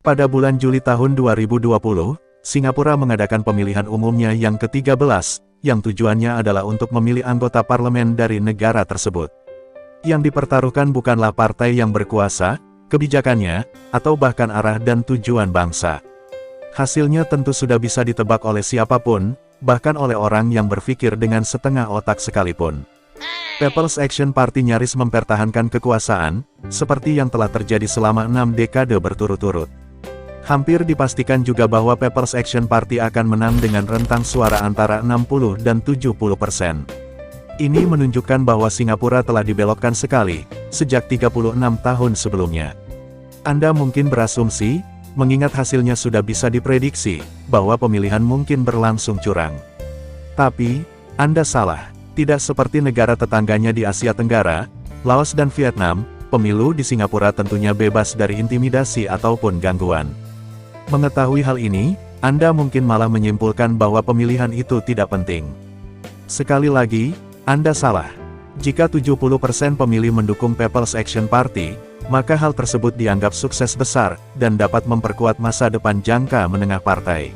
Pada bulan Juli tahun 2020, Singapura mengadakan pemilihan umumnya yang ke-13, yang tujuannya adalah untuk memilih anggota parlemen dari negara tersebut. Yang dipertaruhkan bukanlah partai yang berkuasa, kebijakannya, atau bahkan arah dan tujuan bangsa. Hasilnya tentu sudah bisa ditebak oleh siapapun, bahkan oleh orang yang berpikir dengan setengah otak sekalipun. People's Action Party nyaris mempertahankan kekuasaan, seperti yang telah terjadi selama 6 dekade berturut-turut. Hampir dipastikan juga bahwa People's Action Party akan menang dengan rentang suara antara 60 dan 70%. Ini menunjukkan bahwa Singapura telah dibelokkan sekali, sejak 36 tahun sebelumnya. Anda mungkin berasumsi, mengingat hasilnya sudah bisa diprediksi, bahwa pemilihan mungkin berlangsung curang. Tapi, Anda salah. Tidak seperti negara tetangganya di Asia Tenggara, Laos dan Vietnam, pemilu di Singapura tentunya bebas dari intimidasi ataupun gangguan. Mengetahui hal ini, Anda mungkin malah menyimpulkan bahwa pemilihan itu tidak penting. Sekali lagi, Anda salah. Jika 70% pemilih mendukung People's Action Party, maka hal tersebut dianggap sukses besar, dan dapat memperkuat masa depan jangka menengah partai.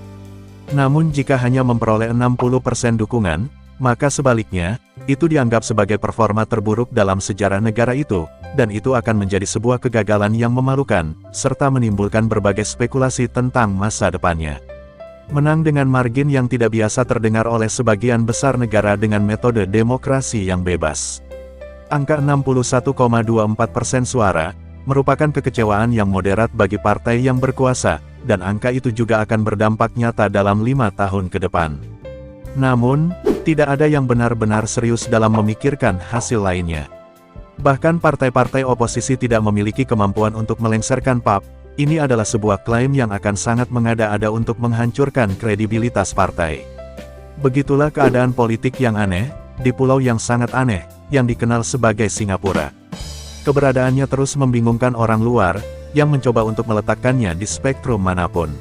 Namun jika hanya memperoleh 60% dukungan, maka sebaliknya, itu dianggap sebagai performa terburuk dalam sejarah negara itu, dan itu akan menjadi sebuah kegagalan yang memalukan, serta menimbulkan berbagai spekulasi tentang masa depannya. Menang dengan margin yang tidak biasa terdengar oleh sebagian besar negara dengan metode demokrasi yang bebas. Angka 61,24% suara, merupakan kekecewaan yang moderat bagi partai yang berkuasa, dan angka itu juga akan berdampak nyata dalam 5 tahun ke depan. Namun, tidak ada yang benar-benar serius dalam memikirkan hasil lainnya. Bahkan partai-partai oposisi tidak memiliki kemampuan untuk melengsarkan PAP, ini adalah sebuah klaim yang akan sangat mengada-ada untuk menghancurkan kredibilitas partai. Begitulah keadaan politik yang aneh, di pulau yang sangat aneh, yang dikenal sebagai Singapura. Keberadaannya terus membingungkan orang luar, yang mencoba untuk meletakkannya di spektrum manapun.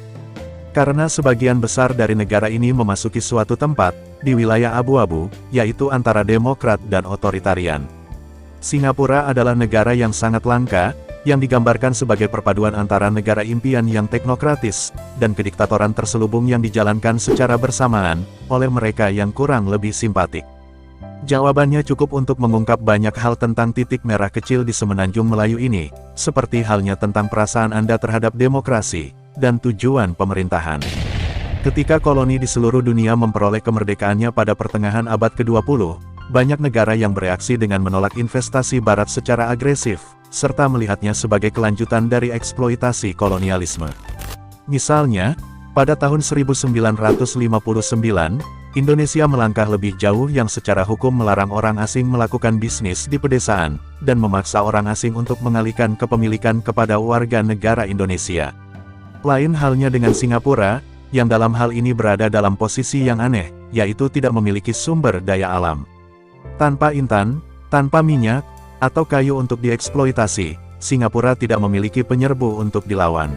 Karena sebagian besar dari negara ini memasuki suatu tempat, di wilayah abu-abu, yaitu antara demokrat dan otoritarian. Singapura adalah negara yang sangat langka, yang digambarkan sebagai perpaduan antara negara impian yang teknokratis, dan kediktatoran terselubung yang dijalankan secara bersamaan, oleh mereka yang kurang lebih simpatik. Jawabannya cukup untuk mengungkap banyak hal tentang titik merah kecil di semenanjung Melayu ini, seperti halnya tentang perasaan Anda terhadap demokrasi, dan tujuan pemerintahan. Ketika koloni di seluruh dunia memperoleh kemerdekaannya pada pertengahan abad ke-20, banyak negara yang bereaksi dengan menolak investasi Barat secara agresif, serta melihatnya sebagai kelanjutan dari eksploitasi kolonialisme. Misalnya, pada tahun 1959, Indonesia melangkah lebih jauh yang secara hukum melarang orang asing melakukan bisnis di pedesaan, dan memaksa orang asing untuk mengalihkan kepemilikan kepada warga negara Indonesia. Lain halnya dengan Singapura, yang dalam hal ini berada dalam posisi yang aneh, yaitu tidak memiliki sumber daya alam. Tanpa intan, tanpa minyak, atau kayu untuk dieksploitasi, Singapura tidak memiliki penyerbu untuk dilawan.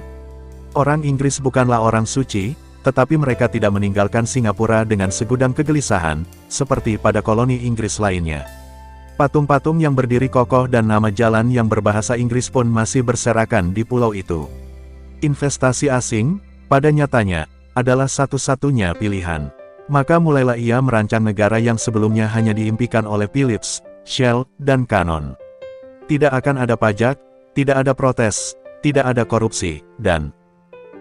Orang Inggris bukanlah orang suci, tetapi mereka tidak meninggalkan Singapura dengan segudang kegelisahan, seperti pada koloni Inggris lainnya. Patung-patung yang berdiri kokoh dan nama jalan yang berbahasa Inggris pun masih berserakan di pulau itu. Investasi asing, pada nyatanya, adalah satu-satunya pilihan. Maka mulailah ia merancang negara yang sebelumnya hanya diimpikan oleh Philips, Shell, dan Canon. Tidak akan ada pajak, tidak ada protes, tidak ada korupsi, dan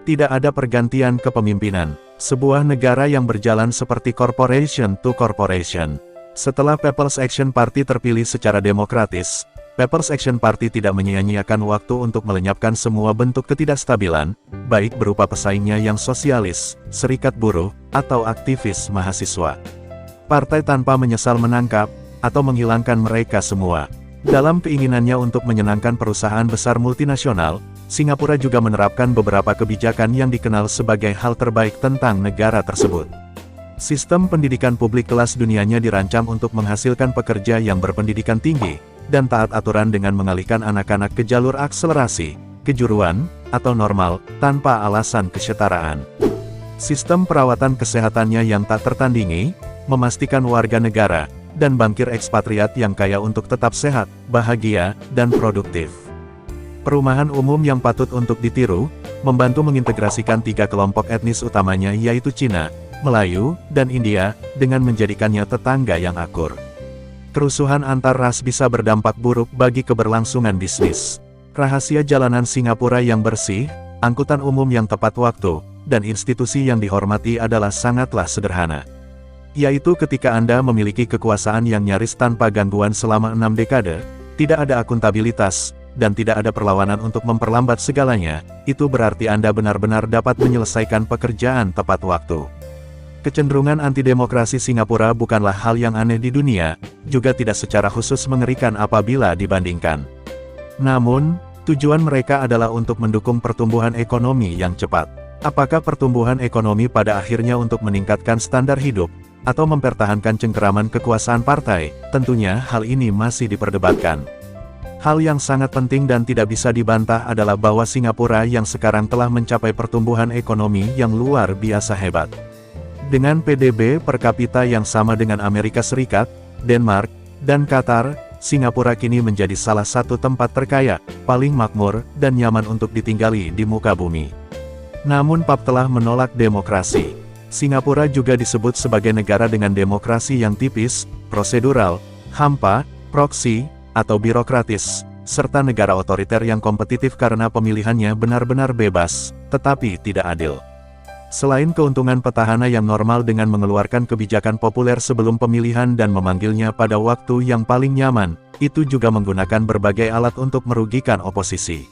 tidak ada pergantian kepemimpinan. Sebuah negara yang berjalan seperti corporation to corporation. Setelah People's Action Party terpilih secara demokratis, People's Action Party tidak menyia-nyiakan waktu untuk melenyapkan semua bentuk ketidakstabilan, baik berupa pesaingnya yang sosialis, serikat buruh, atau aktivis mahasiswa. Partai tanpa menyesal menangkap, atau menghilangkan mereka semua. Dalam keinginannya untuk menyenangkan perusahaan besar multinasional, Singapura juga menerapkan beberapa kebijakan yang dikenal sebagai hal terbaik tentang negara tersebut. Sistem pendidikan publik kelas dunianya dirancang untuk menghasilkan pekerja yang berpendidikan tinggi, dan taat aturan dengan mengalihkan anak-anak ke jalur akselerasi, kejuruan, atau normal, tanpa alasan kesetaraan. Sistem perawatan kesehatannya yang tak tertandingi, memastikan warga negara, dan bankir ekspatriat yang kaya untuk tetap sehat, bahagia, dan produktif. Perumahan umum yang patut untuk ditiru, membantu mengintegrasikan 3 kelompok etnis utamanya yaitu Cina, Melayu, dan India, dengan menjadikannya tetangga yang akur. Kerusuhan antar ras bisa berdampak buruk bagi keberlangsungan bisnis. Rahasia jalanan Singapura yang bersih, angkutan umum yang tepat waktu, dan institusi yang dihormati adalah sangatlah sederhana. Yaitu ketika Anda memiliki kekuasaan yang nyaris tanpa gangguan selama 6 dekade, tidak ada akuntabilitas, dan tidak ada perlawanan untuk memperlambat segalanya, itu berarti Anda benar-benar dapat menyelesaikan pekerjaan tepat waktu. Kecenderungan anti-demokrasi Singapura bukanlah hal yang aneh di dunia, juga tidak secara khusus mengerikan apabila dibandingkan. Namun, tujuan mereka adalah untuk mendukung pertumbuhan ekonomi yang cepat. Apakah pertumbuhan ekonomi pada akhirnya untuk meningkatkan standar hidup, atau mempertahankan cengkeraman kekuasaan partai? Tentunya hal ini masih diperdebatkan. Hal yang sangat penting dan tidak bisa dibantah adalah bahwa Singapura yang sekarang telah mencapai pertumbuhan ekonomi yang luar biasa hebat. Dengan PDB per kapita yang sama dengan Amerika Serikat, Denmark, dan Qatar, Singapura kini menjadi salah satu tempat terkaya, paling makmur, dan nyaman untuk ditinggali di muka bumi. Namun PAP telah menolak demokrasi. Singapura juga disebut sebagai negara dengan demokrasi yang tipis, prosedural, hampa, proksi, atau birokratis, serta negara otoriter yang kompetitif karena pemilihannya benar-benar bebas, tetapi tidak adil. Selain keuntungan petahana yang normal dengan mengeluarkan kebijakan populer sebelum pemilihan dan memanggilnya pada waktu yang paling nyaman, itu juga menggunakan berbagai alat untuk merugikan oposisi.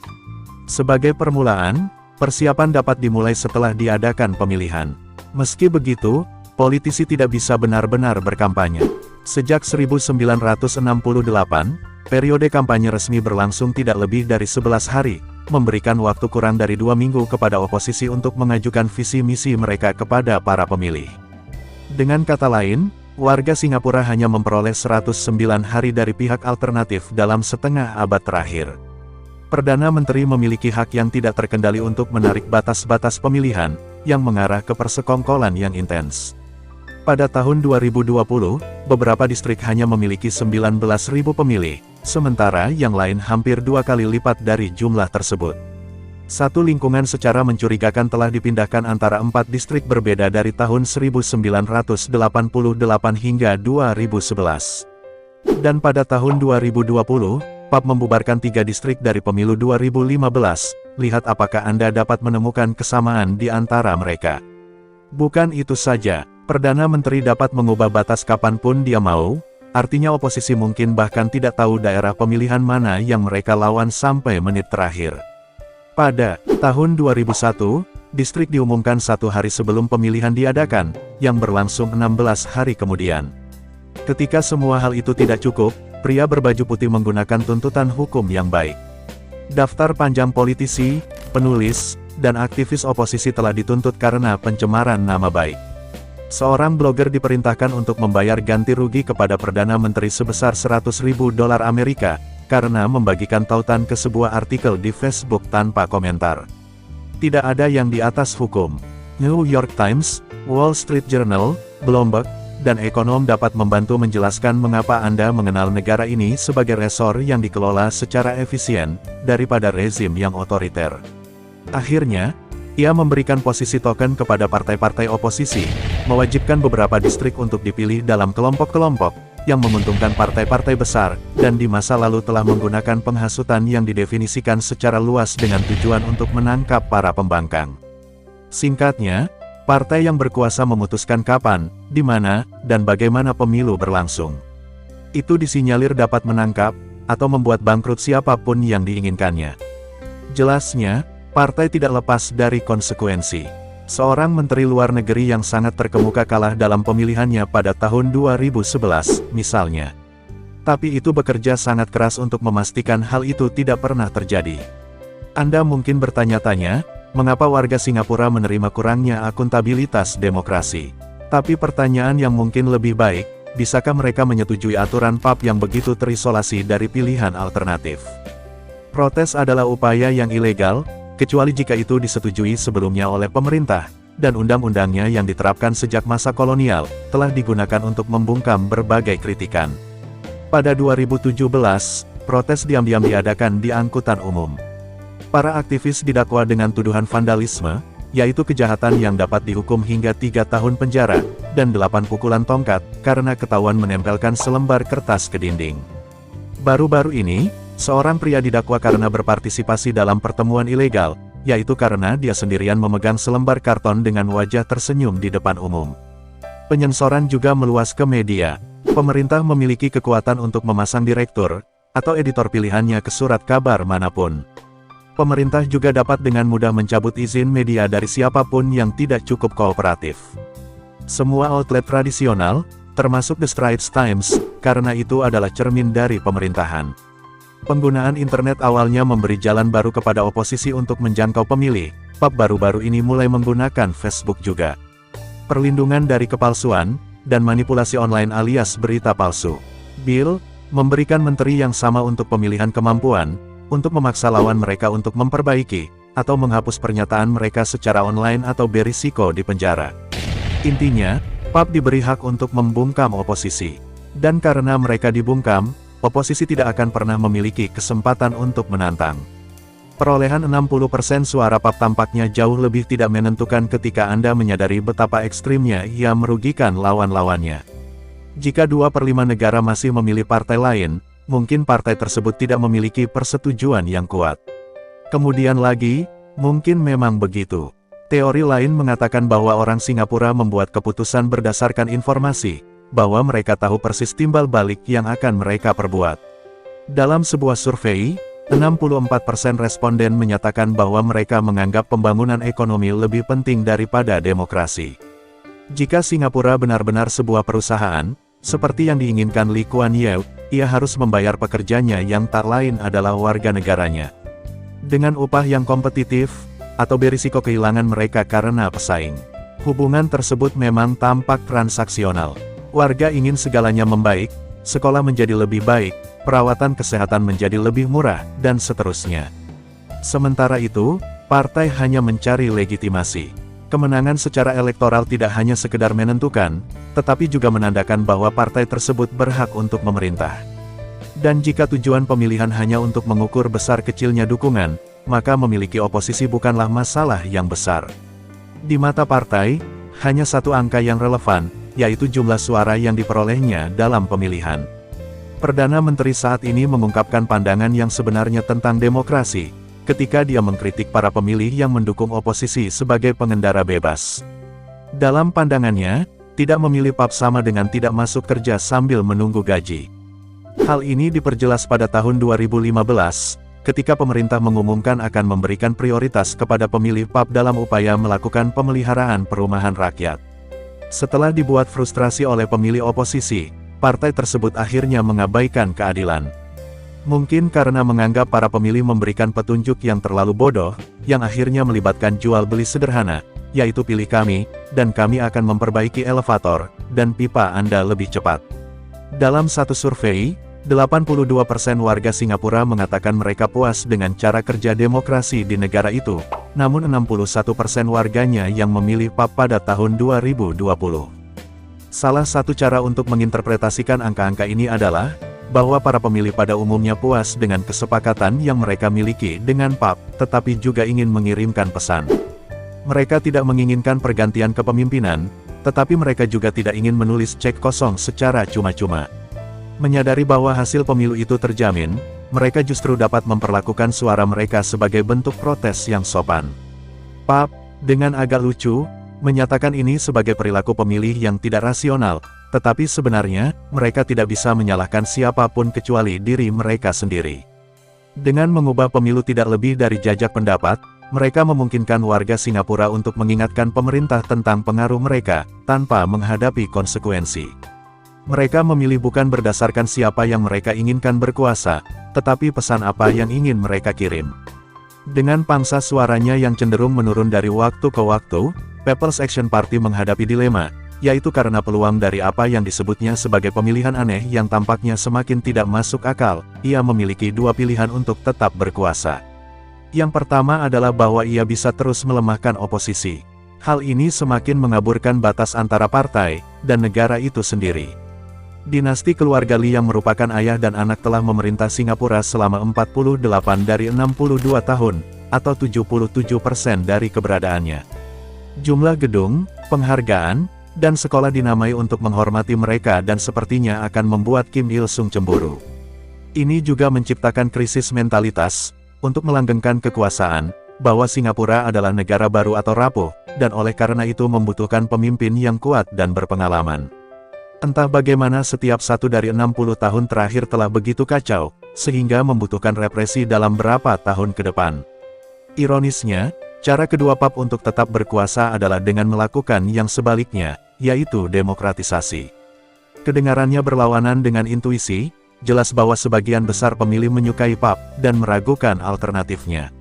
Sebagai permulaan, persiapan dapat dimulai setelah diadakan pemilihan. Meski begitu, politisi tidak bisa benar-benar berkampanye. Sejak 1968, periode kampanye resmi berlangsung tidak lebih dari 11 hari, memberikan waktu kurang dari 2 minggu kepada oposisi untuk mengajukan visi misi mereka kepada para pemilih. Dengan kata lain, warga Singapura hanya memperoleh 109 hari dari pihak alternatif dalam setengah abad terakhir. Perdana Menteri memiliki hak yang tidak terkendali untuk menarik batas-batas pemilihan, yang mengarah ke persekongkolan yang intens. Pada tahun 2020, beberapa distrik hanya memiliki 19.000 pemilih, sementara yang lain hampir 2 kali lipat dari jumlah tersebut. Satu lingkungan secara mencurigakan telah dipindahkan antara 4 distrik berbeda dari tahun 1988 hingga 2011. Dan pada tahun 2020, PAP membubarkan 3 distrik dari pemilu 2015, lihat apakah Anda dapat menemukan kesamaan di antara mereka. Bukan itu saja, Perdana Menteri dapat mengubah batas kapanpun dia mau, artinya oposisi mungkin bahkan tidak tahu daerah pemilihan mana yang mereka lawan sampai menit terakhir. Pada tahun 2001, distrik diumumkan 1 hari sebelum pemilihan diadakan, yang berlangsung 16 hari kemudian. Ketika semua hal itu tidak cukup, pria berbaju putih menggunakan tuntutan hukum yang baik. Daftar panjang politisi, penulis, dan aktivis oposisi telah dituntut karena pencemaran nama baik. Seorang blogger diperintahkan untuk membayar ganti rugi kepada Perdana Menteri sebesar $100.000 Amerika, karena membagikan tautan ke sebuah artikel di Facebook tanpa komentar. Tidak ada yang di atas hukum. New York Times, Wall Street Journal, Bloomberg, dan ekonom dapat membantu menjelaskan mengapa Anda mengenal negara ini sebagai resor yang dikelola secara efisien, daripada rezim yang otoriter. Akhirnya, ia memberikan posisi token kepada partai-partai oposisi, mewajibkan beberapa distrik untuk dipilih dalam kelompok-kelompok, yang menguntungkan partai-partai besar, dan di masa lalu telah menggunakan penghasutan yang didefinisikan secara luas dengan tujuan untuk menangkap para pembangkang. Singkatnya, partai yang berkuasa memutuskan kapan, di mana, dan bagaimana pemilu berlangsung. Itu disinyalir dapat menangkap, atau membuat bangkrut siapapun yang diinginkannya. Jelasnya, partai tidak lepas dari konsekuensi. Seorang menteri luar negeri yang sangat terkemuka kalah dalam pemilihannya pada tahun 2011, misalnya. Tapi itu bekerja sangat keras untuk memastikan hal itu tidak pernah terjadi. Anda mungkin bertanya-tanya, mengapa warga Singapura menerima kurangnya akuntabilitas demokrasi? Tapi pertanyaan yang mungkin lebih baik, bisakah mereka menyetujui aturan PAP yang begitu terisolasi dari pilihan alternatif? Protes adalah upaya yang ilegal, kecuali jika itu disetujui sebelumnya oleh pemerintah, dan undang-undangnya yang diterapkan sejak masa kolonial, telah digunakan untuk membungkam berbagai kritikan. Pada 2017, protes diam-diam diadakan di angkutan umum. Para aktivis didakwa dengan tuduhan vandalisme, yaitu kejahatan yang dapat dihukum hingga 3 tahun penjara, dan 8 pukulan tongkat, karena ketahuan menempelkan selembar kertas ke dinding. Baru-baru ini, seorang pria didakwa karena berpartisipasi dalam pertemuan ilegal, yaitu karena dia sendirian memegang selembar karton dengan wajah tersenyum di depan umum. Penyensoran juga meluas ke media. Pemerintah memiliki kekuatan untuk memasang direktur, atau editor pilihannya ke surat kabar manapun. Pemerintah juga dapat dengan mudah mencabut izin media dari siapapun yang tidak cukup kooperatif. Semua outlet tradisional, termasuk The Straits Times, karena itu adalah cermin dari pemerintahan. Penggunaan internet awalnya memberi jalan baru kepada oposisi untuk menjangkau pemilih, PAP baru-baru ini mulai menggunakan Facebook juga. Perlindungan dari kepalsuan, dan manipulasi online alias berita palsu. Bill, memberikan menteri yang sama untuk pemilihan kemampuan, untuk memaksa lawan mereka untuk memperbaiki, atau menghapus pernyataan mereka secara online atau berisiko di penjara. Intinya, PAP diberi hak untuk membungkam oposisi. Dan karena mereka dibungkam, oposisi tidak akan pernah memiliki kesempatan untuk menantang. Perolehan 60% suara PAP tampaknya jauh lebih tidak menentukan ketika Anda menyadari betapa ekstrimnya ia merugikan lawan-lawannya. Jika 2/5 negara masih memilih partai lain, mungkin partai tersebut tidak memiliki persetujuan yang kuat. Kemudian lagi, mungkin memang begitu. Teori lain mengatakan bahwa orang Singapura membuat keputusan berdasarkan informasi, bahwa mereka tahu persis timbal balik yang akan mereka perbuat. Dalam sebuah survei, 64% responden menyatakan bahwa mereka menganggap pembangunan ekonomi lebih penting daripada demokrasi. Jika Singapura benar-benar sebuah perusahaan, seperti yang diinginkan Lee Kuan Yew, ia harus membayar pekerjanya yang tak lain adalah warga negaranya. Dengan upah yang kompetitif, atau berisiko kehilangan mereka karena pesaing. Hubungan tersebut memang tampak transaksional. Warga ingin segalanya membaik, sekolah menjadi lebih baik, perawatan kesehatan menjadi lebih murah, dan seterusnya. Sementara itu, partai hanya mencari legitimasi. Kemenangan secara elektoral tidak hanya sekedar menentukan, tetapi juga menandakan bahwa partai tersebut berhak untuk memerintah. Dan jika tujuan pemilihan hanya untuk mengukur besar kecilnya dukungan, maka memiliki oposisi bukanlah masalah yang besar. Di mata partai, hanya satu angka yang relevan, yaitu jumlah suara yang diperolehnya dalam pemilihan. Perdana Menteri saat ini mengungkapkan pandangan yang sebenarnya tentang demokrasi, ketika dia mengkritik para pemilih yang mendukung oposisi sebagai pengendara bebas. Dalam pandangannya, tidak memilih PAP sama dengan tidak masuk kerja sambil menunggu gaji. Hal ini diperjelas pada tahun 2015, ketika pemerintah mengumumkan akan memberikan prioritas kepada pemilih PAP dalam upaya melakukan pemeliharaan perumahan rakyat. Setelah dibuat frustrasi oleh pemilih oposisi, partai tersebut akhirnya mengabaikan keadilan. Mungkin karena menganggap para pemilih memberikan petunjuk yang terlalu bodoh, yang akhirnya melibatkan jual beli sederhana, yaitu pilih kami, dan kami akan memperbaiki elevator, dan pipa Anda lebih cepat. Dalam satu survei, 82% warga Singapura mengatakan mereka puas dengan cara kerja demokrasi di negara itu, namun 61% warganya yang memilih PAP pada tahun 2020. Salah satu cara untuk menginterpretasikan angka-angka ini adalah, bahwa para pemilih pada umumnya puas dengan kesepakatan yang mereka miliki dengan PAP, tetapi juga ingin mengirimkan pesan. Mereka tidak menginginkan pergantian kepemimpinan, tetapi mereka juga tidak ingin menulis cek kosong secara cuma-cuma. Menyadari bahwa hasil pemilu itu terjamin, mereka justru dapat memperlakukan suara mereka sebagai bentuk protes yang sopan. PAP, dengan agak lucu, menyatakan ini sebagai perilaku pemilih yang tidak rasional, tetapi sebenarnya, mereka tidak bisa menyalahkan siapapun kecuali diri mereka sendiri. Dengan mengubah pemilu tidak lebih dari jajak pendapat, mereka memungkinkan warga Singapura untuk mengingatkan pemerintah tentang pengaruh mereka, tanpa menghadapi konsekuensi. Mereka memilih bukan berdasarkan siapa yang mereka inginkan berkuasa, tetapi pesan apa yang ingin mereka kirim. Dengan pangsa suaranya yang cenderung menurun dari waktu ke waktu, People's Action Party menghadapi dilema, yaitu karena peluang dari apa yang disebutnya sebagai pemilihan aneh yang tampaknya semakin tidak masuk akal, ia memiliki dua pilihan untuk tetap berkuasa. Yang pertama adalah bahwa ia bisa terus melemahkan oposisi. Hal ini semakin mengaburkan batas antara partai dan negara itu sendiri. Dinasti keluarga Lee yang merupakan ayah dan anak telah memerintah Singapura selama 48 dari 62 tahun, atau 77% dari keberadaannya. Jumlah gedung, penghargaan, dan sekolah dinamai untuk menghormati mereka dan sepertinya akan membuat Kim Il-sung cemburu. Ini juga menciptakan krisis mentalitas, untuk melanggengkan kekuasaan, bahwa Singapura adalah negara baru atau rapuh, dan oleh karena itu membutuhkan pemimpin yang kuat dan berpengalaman. Entah bagaimana setiap satu dari 60 tahun terakhir telah begitu kacau, sehingga membutuhkan represi dalam berapa tahun ke depan. Ironisnya, cara kedua PAP untuk tetap berkuasa adalah dengan melakukan yang sebaliknya, yaitu demokratisasi. Kedengarannya berlawanan dengan intuisi, jelas bahwa sebagian besar pemilih menyukai PAP, dan meragukan alternatifnya.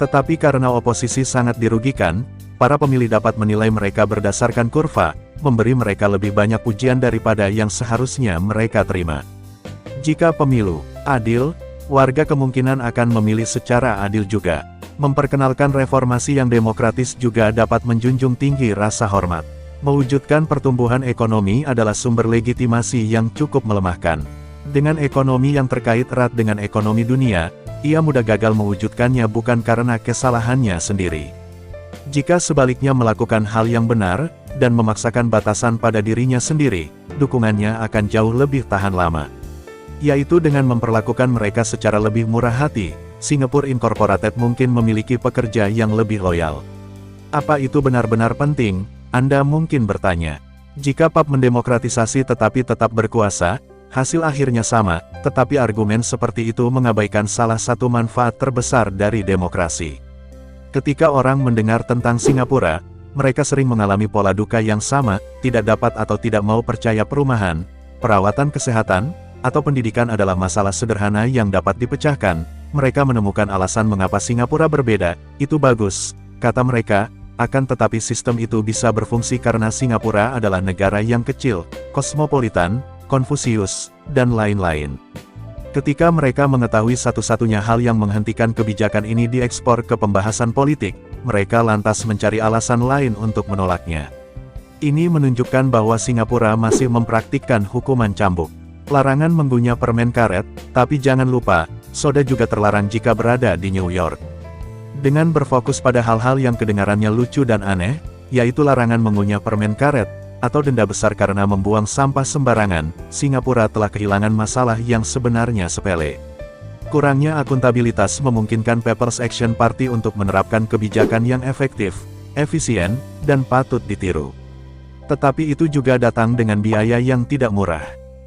Tetapi karena oposisi sangat dirugikan, para pemilih dapat menilai mereka berdasarkan kurva, memberi mereka lebih banyak pujian daripada yang seharusnya mereka terima. Jika pemilu adil, warga kemungkinan akan memilih secara adil juga. Memperkenalkan reformasi yang demokratis juga dapat menjunjung tinggi rasa hormat. Mewujudkan pertumbuhan ekonomi adalah sumber legitimasi yang cukup melemahkan. Dengan ekonomi yang terkait erat dengan ekonomi dunia, ia mudah gagal mewujudkannya bukan karena kesalahannya sendiri. Jika sebaliknya melakukan hal yang benar, dan memaksakan batasan pada dirinya sendiri, dukungannya akan jauh lebih tahan lama. Yaitu dengan memperlakukan mereka secara lebih murah hati, Singapore Incorporated mungkin memiliki pekerja yang lebih loyal. Apa itu benar-benar penting? Anda mungkin bertanya. Jika PAP mendemokratisasi tetapi tetap berkuasa, hasil akhirnya sama, tetapi argumen seperti itu mengabaikan salah satu manfaat terbesar dari demokrasi. Ketika orang mendengar tentang Singapura, mereka sering mengalami pola duka yang sama, tidak dapat atau tidak mau percaya perumahan, perawatan kesehatan, atau pendidikan adalah masalah sederhana yang dapat dipecahkan. Mereka menemukan alasan mengapa Singapura berbeda, itu bagus, kata mereka, akan tetapi sistem itu bisa berfungsi karena Singapura adalah negara yang kecil, kosmopolitan, Konfusius, dan lain-lain. Ketika mereka mengetahui satu-satunya hal yang menghentikan kebijakan ini diekspor ke pembahasan politik, mereka lantas mencari alasan lain untuk menolaknya. Ini menunjukkan bahwa Singapura masih mempraktikkan hukuman cambuk. Larangan mengunyah permen karet, tapi jangan lupa, soda juga terlarang jika berada di New York. Dengan berfokus pada hal-hal yang kedengarannya lucu dan aneh, yaitu larangan mengunyah permen karet, atau denda besar karena membuang sampah sembarangan, Singapura telah kehilangan masalah yang sebenarnya sepele. Kurangnya akuntabilitas memungkinkan People's Action Party untuk menerapkan kebijakan yang efektif, efisien, dan patut ditiru. Tetapi itu juga datang dengan biaya yang tidak murah.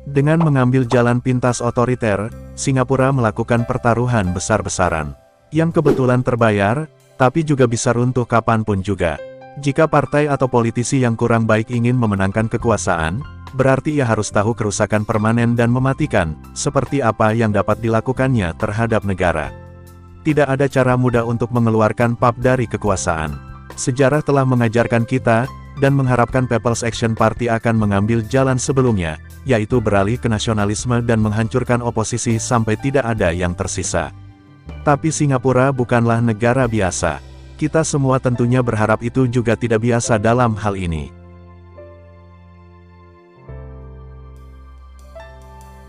Dengan mengambil jalan pintas otoriter, Singapura melakukan pertaruhan besar-besaran, yang kebetulan terbayar, tapi juga bisa runtuh kapanpun juga. Jika partai atau politisi yang kurang baik ingin memenangkan kekuasaan, berarti ia harus tahu kerusakan permanen dan mematikan, seperti apa yang dapat dilakukannya terhadap negara. Tidak ada cara mudah untuk mengeluarkan PAP dari kekuasaan. Sejarah telah mengajarkan kita, dan mengharapkan People's Action Party akan mengambil jalan sebelumnya, yaitu beralih ke nasionalisme dan menghancurkan oposisi sampai tidak ada yang tersisa. Tapi Singapura bukanlah negara biasa. Kita semua tentunya berharap itu juga tidak biasa dalam hal ini.